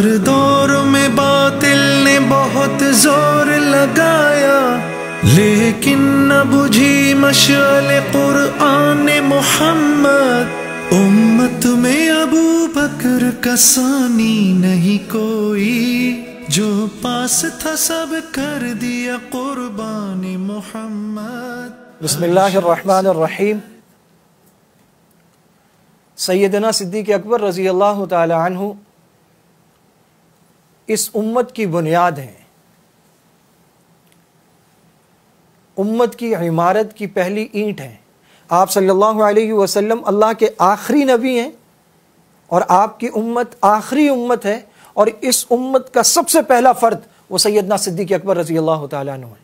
ہر دور میں باطل نے بہت زور لگایا، لیکن نہ بجھی مشعل قرآن محمد۔ امت میں ابو بکر کا ثانی نہیں کوئی، جو پاس تھا سب کر دیا قربان محمد۔ بسم اللہ الرحمن الرحیم۔ سیدنا صدیق اکبر رضی اللہ تعالی عنہ اس امت کی بنیاد ہیں، امت کی عمارت کی پہلی اینٹ ہیں۔ آپ صلی اللہ علیہ وسلم اللہ کے آخری نبی ہیں، اور آپ کی امت آخری امت ہے، اور اس امت کا سب سے پہلا فرد وہ سیدنا صدیق اکبر رضی اللہ تعالیٰ عنہ ہے۔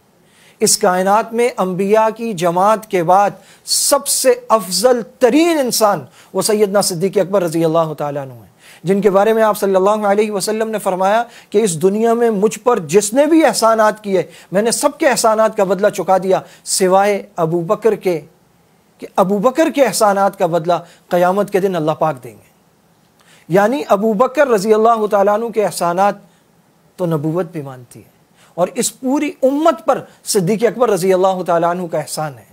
اس کائنات میں انبیاء کی جماعت کے بعد سب سے افضل ترین انسان وہ سیدنا صدیق اکبر رضی اللہ تعالیٰ عنہ ہیں، جن کے بارے میں آپ صلی اللہ علیہ وسلم نے فرمایا کہ اس دنیا میں مجھ پر جس نے بھی احسانات کیے میں نے سب کے احسانات کا بدلہ چکا دیا، سوائے ابو بکر کے، کہ ابو بکر کے احسانات کا بدلہ قیامت کے دن اللہ پاک دیں گے۔ یعنی ابو بکر رضی اللہ تعالیٰ عنہ کے احسانات تو نبوت بھی مانتی ہے، اور اس پوری امت پر صدیق اکبر رضی اللہ تعالیٰ عنہ کا احسان ہے۔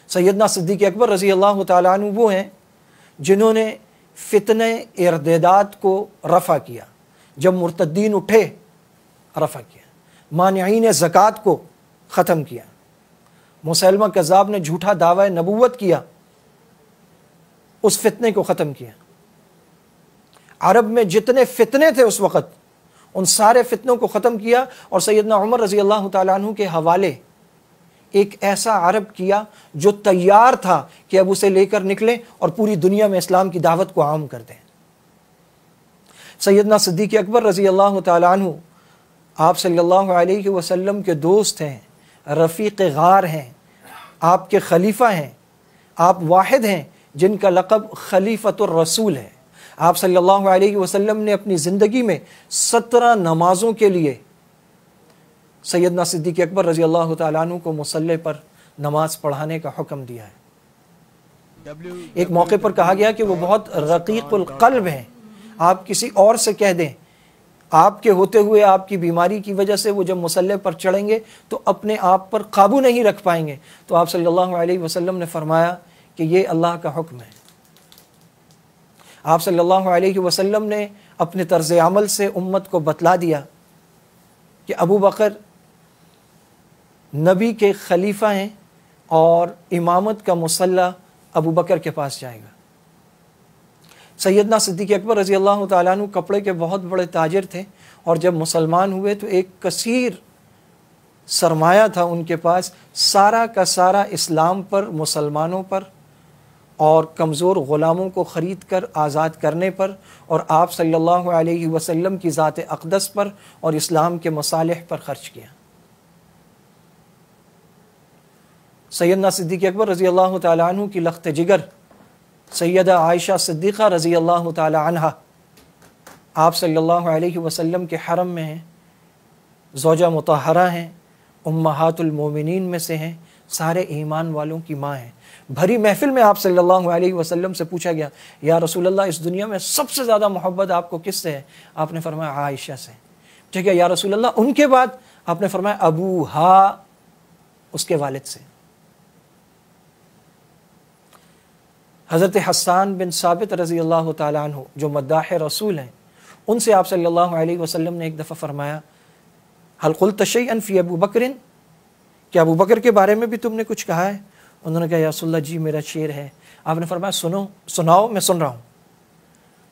سیدنا صدیق اکبر رضی اللہ تعالیٰ عنہ وہ ہیں جنہوں نے فتنہ ارتداد کو رفع کیا، جب مرتدین اٹھے رفع کیا، مانعین زکوٰۃ کو ختم کیا، مسیلمہ کذاب نے جھوٹا دعوی نبوت کیا، اس فتنے کو ختم کیا۔ عرب میں جتنے فتنے تھے اس وقت ان سارے فتنوں کو ختم کیا، اور سیدنا عمر رضی اللہ تعالیٰ عنہ کے حوالے ایک ایسا عرب کیا جو تیار تھا کہ اب اسے لے کر نکلیں اور پوری دنیا میں اسلام کی دعوت کو عام کر دیں۔ سیدنا صدیق اکبر رضی اللہ تعالیٰ عنہ آپ صلی اللہ علیہ وسلم کے دوست ہیں، رفیق غار ہیں، آپ کے خلیفہ ہیں، آپ واحد ہیں جن کا لقب خلیفۃ الرسول ہے۔ آپ صلی اللہ علیہ وسلم نے اپنی زندگی میں 17 نمازوں کے لیے سیدنا صدیق اکبر رضی اللہ تعالیٰ عنہ کو مصلی پر نماز پڑھانے کا حکم دیا ہے۔ ایک موقع پر کہا گیا کہ وہ بہت رقیق القلب ہیں، آپ کسی اور سے کہہ دیں، آپ کے ہوتے ہوئے آپ کی بیماری کی وجہ سے وہ جب مصلی پر چڑھیں گے تو اپنے آپ پر قابو نہیں رکھ پائیں گے۔ تو آپ صلی اللہ علیہ وسلم نے فرمایا کہ یہ اللہ کا حکم ہے۔ آپ صلی اللہ علیہ وسلم نے اپنے طرز عمل سے امت کو بتلا دیا کہ ابو بکر نبی کے خلیفہ ہیں، اور امامت کا مصلی ابو بکر کے پاس جائے گا۔ سیدنا صدیق اکبر رضی اللہ تعالیٰ عنہ کپڑے کے بہت بڑے تاجر تھے، اور جب مسلمان ہوئے تو ایک کثیر سرمایہ تھا ان کے پاس، سارا کا سارا اسلام پر، مسلمانوں پر، اور کمزور غلاموں کو خرید کر آزاد کرنے پر، اور آپ صلی اللہ علیہ وسلم کی ذات اقدس پر اور اسلام کے مصالح پر خرچ کیا۔ سیدنا صدیق اکبر رضی اللہ تعالیٰ عنہ کی لخت جگر سیدہ عائشہ صدیقہ رضی اللہ تعالیٰ عنہا آپ صلی اللہ علیہ وسلم کے حرم میں ہیں، زوجہ مطہرہ ہیں، امہات المومنین میں سے ہیں، سارے ایمان والوں کی ماں ہیں۔ بھری محفل میں آپ صلی اللہ علیہ وسلم سے پوچھا گیا، یا رسول اللہ اس دنیا میں سب سے زیادہ محبت آپ کو کس سے ہے؟ آپ نے فرمایا عائشہ سے۔ ٹھیک ہے یا رسول اللہ ان کے بعد؟ آپ نے فرمایا ابوہا، اس کے والد سے۔ حضرت حسان بن ثابت رضی اللہ تعالیٰ عنہ جو مداح رسول ہیں، ان سے آپ صلی اللہ علیہ وسلم نے ایک دفعہ فرمایا، حل قلت شیئا فی ابو بکر، کیا ابو بکر کے بارے میں بھی تم نے کچھ کہا ہے؟ انہوں نے کہا یا رسول اللہ جی میرا شعر ہے۔ آپ نے فرمایا سناؤ، میں سن رہا ہوں۔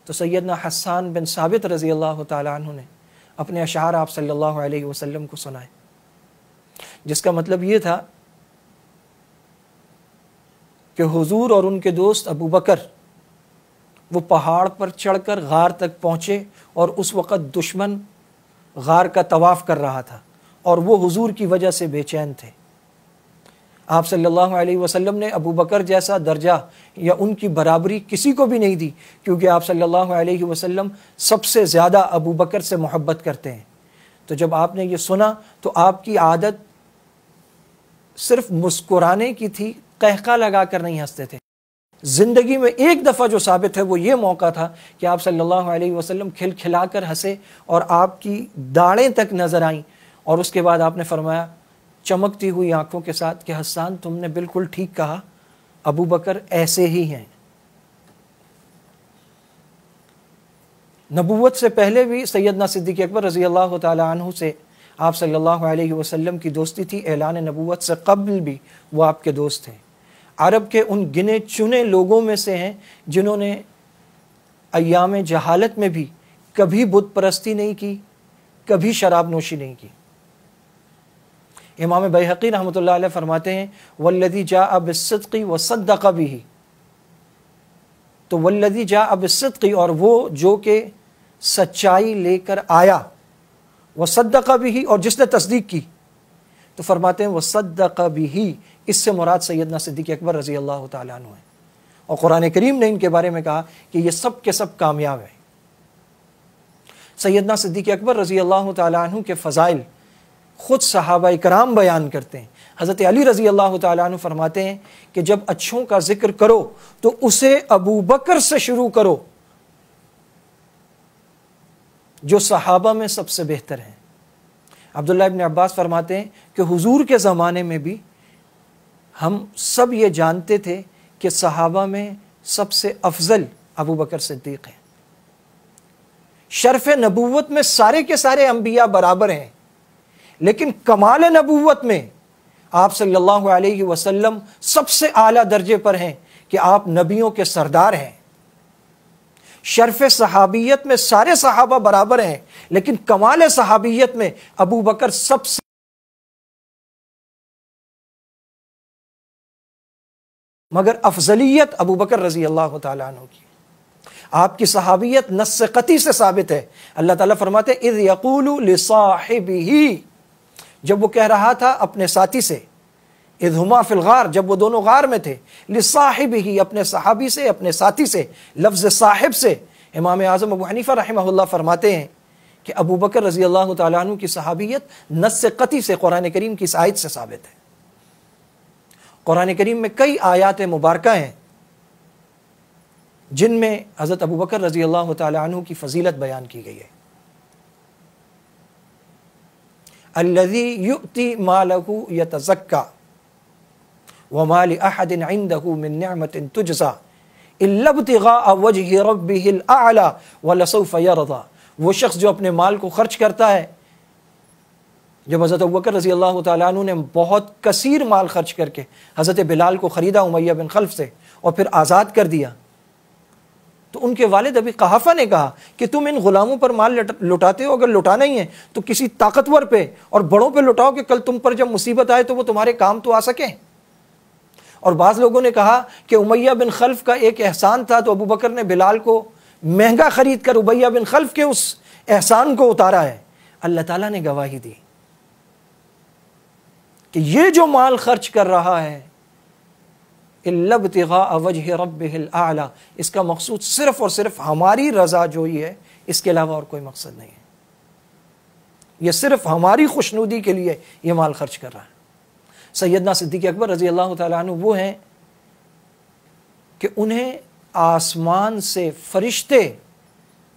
تو سیدنا حسان بن ثابت رضی اللہ تعالیٰ عنہ نے اپنے اشعار آپ صلی اللہ علیہ وسلم کو سنائے، جس کا مطلب یہ تھا کہ حضور اور ان کے دوست ابو بکر وہ پہاڑ پر چڑھ کر غار تک پہنچے، اور اس وقت دشمن غار کا طواف کر رہا تھا، اور وہ حضور کی وجہ سے بے چین تھے۔ آپ صلی اللہ علیہ وسلم نے ابو بکر جیسا درجہ یا ان کی برابری کسی کو بھی نہیں دی، کیونکہ آپ صلی اللہ علیہ وسلم سب سے زیادہ ابو بکر سے محبت کرتے ہیں۔ تو جب آپ نے یہ سنا تو آپ کی عادت صرف مسکرانے کی تھی، قہقہ لگا کر نہیں ہنستے تھے۔ زندگی میں ایک دفعہ جو ثابت ہے وہ یہ موقع تھا کہ آپ صلی اللہ علیہ وسلم کھل کھلا کر ہنسے اور آپ کی داڑھیں تک نظر آئیں، اور اس کے بعد آپ نے فرمایا چمکتی ہوئی آنکھوں کے ساتھ کہ حسان تم نے بالکل ٹھیک کہا، ابو بکر ایسے ہی ہیں۔ نبوت سے پہلے بھی سیدنا صدیق اکبر رضی اللہ تعالی عنہ سے آپ صلی اللہ علیہ وسلم کی دوستی تھی، اعلان نبوت سے قبل بھی وہ آپ کے دوست ہیں۔ عرب کے ان گنے چنے لوگوں میں سے ہیں جنہوں نے ایام جہالت میں بھی کبھی بت پرستی نہیں کی، کبھی شراب نوشی نہیں کی۔ امام بیہقی رحمۃ اللہ علیہ فرماتے ہیں والذی جاء بالصدق وصدق به، تو والذی جاء بالصدق، اور وہ جو کہ سچائی لے کر آیا، وصدق به، اور جس نے تصدیق کی، تو فرماتے ہیں وصدق به، اس سے مراد سیدنا صدیق اکبر رضی اللہ تعالیٰ عنہ ہے۔ اور قرآن کریم نے ان کے بارے میں کہا کہ یہ سب کے سب کامیاب ہیں۔ سیدنا صدیق اکبر رضی اللہ تعالیٰ عنہ کے فضائل خود صحابہ کرام بیان کرتے ہیں۔ حضرت علی رضی اللہ تعالیٰ عنہ فرماتے ہیں کہ جب اچھوں کا ذکر کرو تو اسے ابو بکر سے شروع کرو جو صحابہ میں سب سے بہتر ہیں۔ عبداللہ ابن عباس فرماتے ہیں کہ حضور کے زمانے میں بھی ہم سب یہ جانتے تھے کہ صحابہ میں سب سے افضل ابو بکر صدیق ہیں۔ شرف نبوت میں سارے کے سارے انبیاء برابر ہیں، لیکن کمال نبوت میں آپ صلی اللہ علیہ وسلم سب سے اعلیٰ درجے پر ہیں کہ آپ نبیوں کے سردار ہیں۔ شرف صحابیت میں سارے صحابہ برابر ہیں، لیکن کمال صحابیت میں ابو بکر سب سے مگر افضلیت ابو بکر رضی اللہ تعالیٰ عنہ کی۔ آپ کی صحابیت نص قطعی سے ثابت ہے۔ اللہ تعالیٰ فرماتے ہیں اذ یقول لصاحبہ، جب وہ کہہ رہا تھا اپنے ساتھی سے، اذ ہما فی الغار، جب وہ دونوں غار میں تھے، لصاحبہ، اپنے صحابی سے، اپنے ساتھی سے، لفظ صاحب سے۔ امام اعظم ابو حنیفہ رحمہ اللہ فرماتے ہیں کہ ابو بکر رضی اللہ تعالیٰ عنہ کی صحابیت نص قطعی سے قرآن کریم کی اس آیت سے ثابت ہے۔ قرآن کریم میں کئی آیات مبارکہ ہیں جن میں حضرت ابو بکر رضی اللہ تعالیٰ عنہ کی فضیلت بیان کی گئی ہے۔ الذی یؤتی مالہ یتزکی وما لأحد عنده من نعمت تجزی الا ابتغاء وجہ ربہ الاعلی ولسوف یرضی، وہ شخص جو اپنے مال کو خرچ کرتا ہے۔ جب حضرت ابوبکر رضی اللہ تعالیٰ عنہ نے بہت کثیر مال خرچ کر کے حضرت بلال کو خریدا امیہ بن خلف سے اور پھر آزاد کر دیا، تو ان کے والد ابی قحافہ نے کہا کہ تم ان غلاموں پر مال لٹاتے ہو، اگر لٹانا ہی ہے تو کسی طاقتور پہ اور بڑوں پہ لٹاؤ کہ کل تم پر جب مصیبت آئے تو وہ تمہارے کام تو آ سکیں۔ اور بعض لوگوں نے کہا کہ امیہ بن خلف کا ایک احسان تھا تو ابو بکر نے بلال کو مہنگا خرید کر امیہ بن خلف کے اس احسان کو اتارا ہے۔ اللہ تعالیٰ نے گواہی دی کہ یہ جو مال خرچ کر رہا ہے الا ابتغاء وجہ ربہ الاعلی، اس کا مقصود صرف اور صرف ہماری رضا جوئی ہے، اس کے علاوہ اور کوئی مقصد نہیں ہے۔ یہ صرف ہماری خوشنودی کے لیے یہ مال خرچ کر رہا ہے۔ سیدنا صدیق اکبر رضی اللہ تعالیٰ عنہ وہ ہیں کہ انہیں آسمان سے فرشتے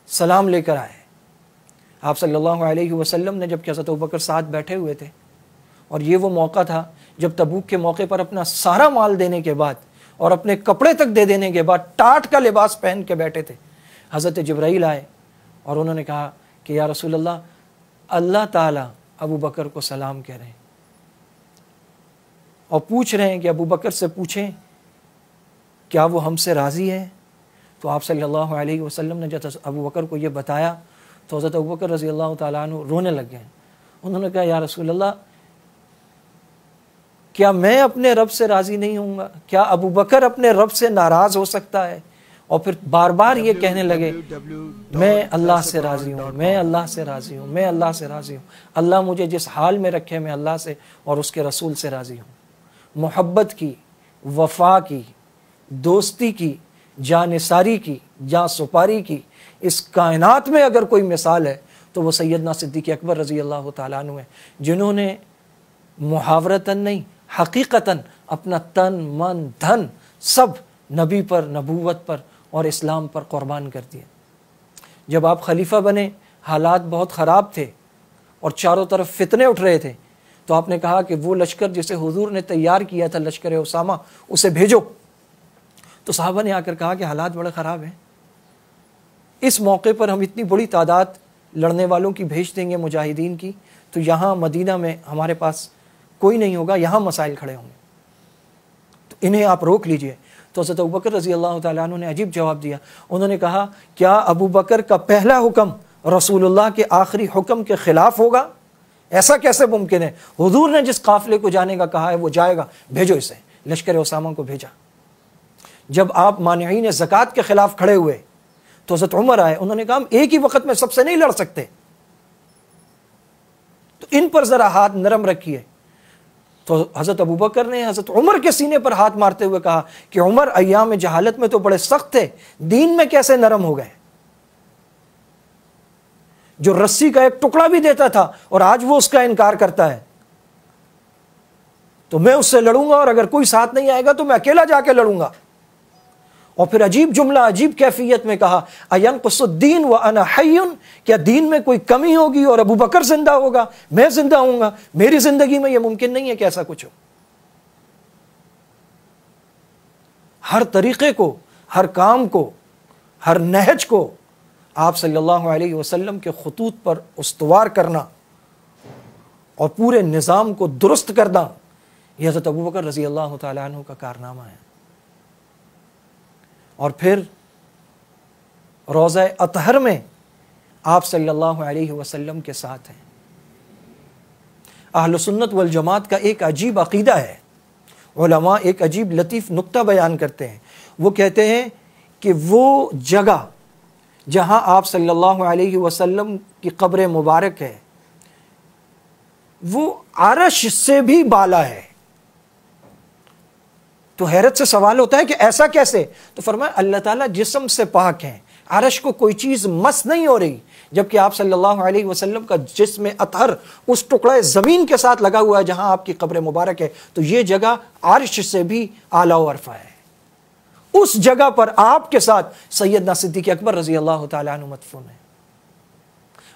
سلام لے کر آئے۔ آپ صلی اللہ علیہ وسلم نے جب کہ حضرت ابوبکر ساتھ بیٹھے ہوئے تھے، اور یہ وہ موقع تھا جب تبوک کے موقع پر اپنا سارا مال دینے کے بعد اور اپنے کپڑے تک دے دینے کے بعد ٹاٹ کا لباس پہن کے بیٹھے تھے، حضرت جبرائیل آئے اور انہوں نے کہا کہ یا رسول اللہ، اللہ تعالیٰ ابو بکر کو سلام کہہ رہے ہیں اور پوچھ رہے ہیں کہ ابو بکر سے پوچھیں کیا وہ ہم سے راضی ہے۔ تو آپ صلی اللہ علیہ وسلم نے جب ابو بکر کو یہ بتایا تو حضرت ابو بکر رضی اللہ تعالیٰ عنہ رونے لگ گئے۔ انہوں نے کہا یا رسول اللہ، کیا میں اپنے رب سے راضی نہیں ہوں گا؟ کیا ابو بکر اپنے رب سے ناراض ہو سکتا ہے؟ اور پھر بار بار یہ کہنے لگے میں اللہ سے راضی ہوں، میں اللہ سے راضی ہوں، میں اللہ سے راضی ہوں، اللہ مجھے جس حال میں رکھے میں اللہ سے اور اس کے رسول سے راضی ہوں۔ محبت کی، وفا کی، دوستی کی، جانثاری کی، جاں سپاری کی اس کائنات میں اگر کوئی مثال ہے تو وہ سیدنا صدیق اکبر رضی اللہ تعالیٰ عنہ ہیں، جنہوں نے محاورتاً نہیں حقیقتاً اپنا تن من دھن سب نبی پر، نبوت پر اور اسلام پر قربان کر دیا۔ جب آپ خلیفہ بنے حالات بہت خراب تھے اور چاروں طرف فتنے اٹھ رہے تھے، تو آپ نے کہا کہ وہ لشکر جسے حضور نے تیار کیا تھا، لشکر اسامہ، اسے بھیجو۔ تو صحابہ نے آ کر کہا کہ حالات بڑے خراب ہیں، اس موقع پر ہم اتنی بڑی تعداد لڑنے والوں کی بھیج دیں گے، مجاہدین کی، تو یہاں مدینہ میں ہمارے پاس کوئی نہیں ہوگا، یہاں مسائل کھڑے ہوں گے، تو انہیں آپ روک لیجئے۔ تو حضرت ابوبکر رضی اللہ تعالیٰ عنہ نے عجیب جواب دیا۔ انہوں نے کہا کیا ابوبکر کا پہلا حکم رسول اللہ کے آخری حکم کے خلاف ہوگا؟ ایسا کیسے ممکن ہے؟ حضور نے جس قافلے کو جانے کا کہا ہے وہ جائے گا، بھیجو اسے۔ لشکر اسامہ کو بھیجا۔ جب آپ مانعین زکوٰۃ کے خلاف کھڑے ہوئے تو حضرت عمر آئے، انہوں نے کہا ہم ایک ہی وقت میں سب سے نہیں لڑ سکتے، تو ان پر ذرا ہاتھ نرم رکھیے۔ تو حضرت ابوبکر نے حضرت عمر کے سینے پر ہاتھ مارتے ہوئے کہا کہ عمر، ایام جہالت میں تو بڑے سخت تھے، دین میں کیسے نرم ہو گئے؟ جو رسی کا ایک ٹکڑا بھی دیتا تھا اور آج وہ اس کا انکار کرتا ہے، تو میں اس سے لڑوں گا، اور اگر کوئی ساتھ نہیں آئے گا تو میں اکیلا جا کے لڑوں گا۔ اور پھر عجیب جملہ، عجیب کیفیت میں کہا اَيَنْقُصُ الدِّينُ وَأَنَا حَيٌّ، کیا دین میں کوئی کمی ہوگی اور ابو بکر زندہ ہوگا، میں زندہ ہوں گا؟ میری زندگی میں یہ ممکن نہیں ہے کہ ایسا کچھ ہو۔ ہر طریقے کو، ہر کام کو، ہر نہج کو آپ صلی اللہ علیہ وسلم کے خطوط پر استوار کرنا اور پورے نظام کو درست کرنا، یہ حضرت ابوبکر رضی اللہ تعالیٰ عنہ کا کارنامہ ہے۔ اور پھر روضہ اطہر میں آپ صلی اللہ علیہ وسلم کے ساتھ ہیں۔ اہل سنت والجماعت کا ایک عجیب عقیدہ ہے، علماء ایک عجیب لطیف نکتہ بیان کرتے ہیں۔ وہ کہتے ہیں کہ وہ جگہ جہاں آپ صلی اللہ علیہ وسلم کی قبر مبارک ہے، وہ عرش سے بھی بالا ہے۔ تو حیرت سے سوال ہوتا ہے کہ ایسا کیسے؟ تو فرمایا اللہ تعالیٰ جسم سے پاک ہیں، عرش کو کوئی چیز مس نہیں ہو رہی، جبکہ آپ صلی اللہ علیہ وسلم کا جسم اطہر اس ٹکڑے زمین کے ساتھ لگا ہوا ہے جہاں آپ کی قبر مبارک ہے، تو یہ جگہ عرش سے بھی اعلیٰ و ارفع ہے۔ اس جگہ پر آپ کے ساتھ سیدنا صدیق اکبر رضی اللہ تعالیٰ عنہ مدفون ہے،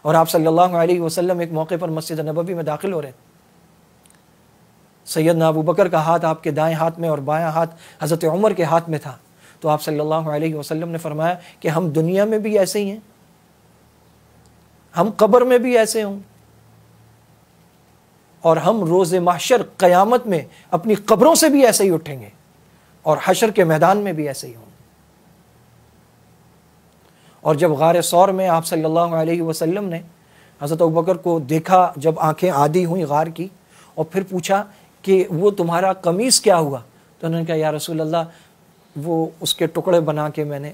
اور آپ صلی اللہ علیہ وسلم ایک موقع پر مسجد نبوی میں داخل ہو رہے ہیں۔ سیدنا ابو بکر کا ہاتھ آپ کے دائیں ہاتھ میں اور بایاں ہاتھ حضرت عمر کے ہاتھ میں تھا، تو آپ صلی اللہ علیہ وسلم نے فرمایا کہ ہم دنیا میں بھی ایسے ہی ہیں، ہم قبر میں بھی ایسے ہوں، اور ہم روز محشر قیامت میں اپنی قبروں سے بھی ایسے ہی اٹھیں گے، اور حشر کے میدان میں بھی ایسے ہی ہوں۔ اور جب غار ثور میں آپ صلی اللہ علیہ وسلم نے حضرت ابوبکر کو دیکھا، جب آنکھیں عادی ہوئیں غار کی، اور پھر پوچھا کہ وہ تمہارا قمیص کیا ہوا، تو انہوں نے کہا یا رسول اللہ وہ اس کے ٹکڑے بنا کے میں نے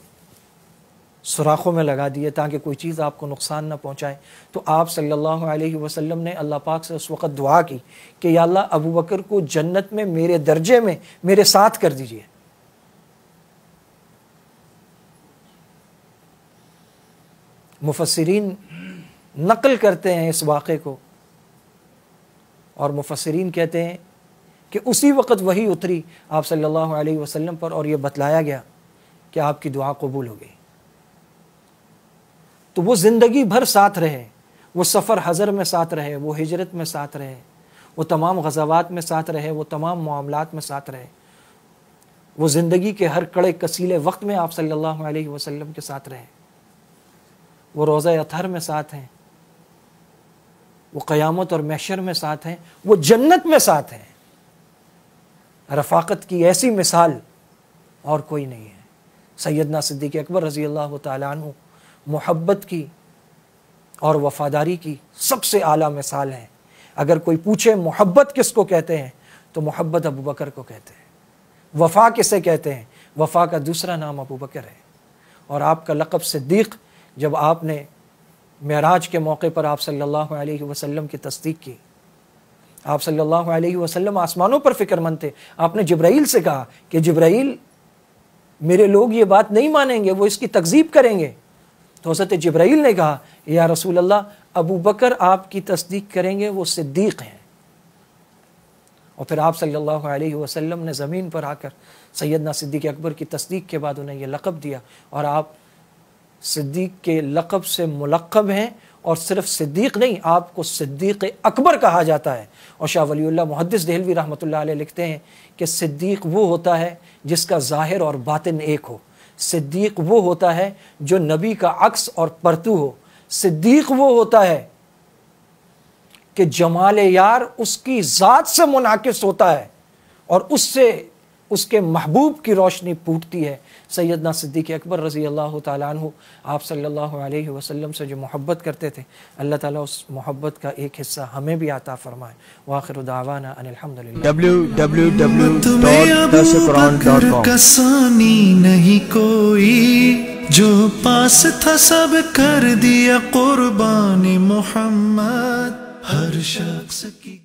سوراخوں میں لگا دیے تاکہ کوئی چیز آپ کو نقصان نہ پہنچائے۔ تو آپ صلی اللہ علیہ وسلم نے اللہ پاک سے اس وقت دعا کی کہ یا اللہ ابوبکر کو جنت میں میرے درجے میں میرے ساتھ کر دیجئے۔ مفسرین نقل کرتے ہیں اس واقعے کو، اور مفسرین کہتے ہیں کہ اسی وقت وحی اتری آپ صلی اللہ علیہ وسلم پر، اور یہ بتلایا گیا کہ آپ کی دعا قبول ہو گئی۔ تو وہ زندگی بھر ساتھ رہے، وہ سفر حضر میں ساتھ رہے، وہ ہجرت میں ساتھ رہے، وہ تمام غزوات میں ساتھ رہے، وہ تمام معاملات میں ساتھ رہے، وہ زندگی کے ہر کڑے کسیلے وقت میں آپ صلی اللہ علیہ وسلم کے ساتھ رہے، وہ روضہ اطہر میں ساتھ ہیں، وہ قیامت اور محشر میں ساتھ ہیں، وہ جنت میں ساتھ ہیں۔ رفاقت کی ایسی مثال اور کوئی نہیں ہے۔ سیدنا صدیق اکبر رضی اللہ تعالیٰ عنہ محبت کی اور وفاداری کی سب سے اعلیٰ مثال ہیں۔ اگر کوئی پوچھے محبت کس کو کہتے ہیں تو محبت ابو بکر کو کہتے ہیں۔ وفا کسے کہتے ہیں؟ وفا کا دوسرا نام ابو بکر ہے، اور آپ کا لقب صدیق جب آپ نے معراج کے موقع پر آپ صلی اللہ علیہ وسلم کی تصدیق کی، آپ صلی اللہ علیہ وسلم آسمانوں پر فکر مند تھے، آپ نے جبرائیل سے کہا کہ جبرائیل میرے لوگ یہ بات نہیں مانیں گے، وہ اس کی تکذیب کریں گے، تو حضرت جبرائیل نے کہا یا رسول اللہ ابو بکر آپ کی تصدیق کریں گے، وہ صدیق ہیں۔ اور پھر آپ صلی اللہ علیہ وسلم نے زمین پر آ کر سیدنا صدیق اکبر کی تصدیق کے بعد انہیں یہ لقب دیا، اور آپ صدیق کے لقب سے ملقب ہیں، اور صرف صدیق نہیں، آپ کو صدیق اکبر کہا جاتا ہے۔ اور شاہ ولی اللہ محدث دہلوی رحمۃ اللہ علیہ لکھتے ہیں کہ صدیق وہ ہوتا ہے جس کا ظاہر اور باطن ایک ہو، صدیق وہ ہوتا ہے جو نبی کا عکس اور پرتو ہو، صدیق وہ ہوتا ہے کہ جمال یار اس کی ذات سے منعکس ہوتا ہے اور اس سے اس کے محبوب کی روشنی پھوٹتی ہے۔ سیدنا صدیق اکبر رضی اللہ تعالیٰ عنہ آپ صلی اللہ علیہ وسلم سے جو محبت کرتے تھے، اللہ تعالیٰ اس محبت کا ایک حصہ ہمیں بھی عطا فرمائے۔ وآخر دعوانا ان الحمدللہ۔ www.darsuquran.com کا ثانی نہیں کوئی، جو پاس تھا سب کر دیا قربان محمد، ہر شخص کی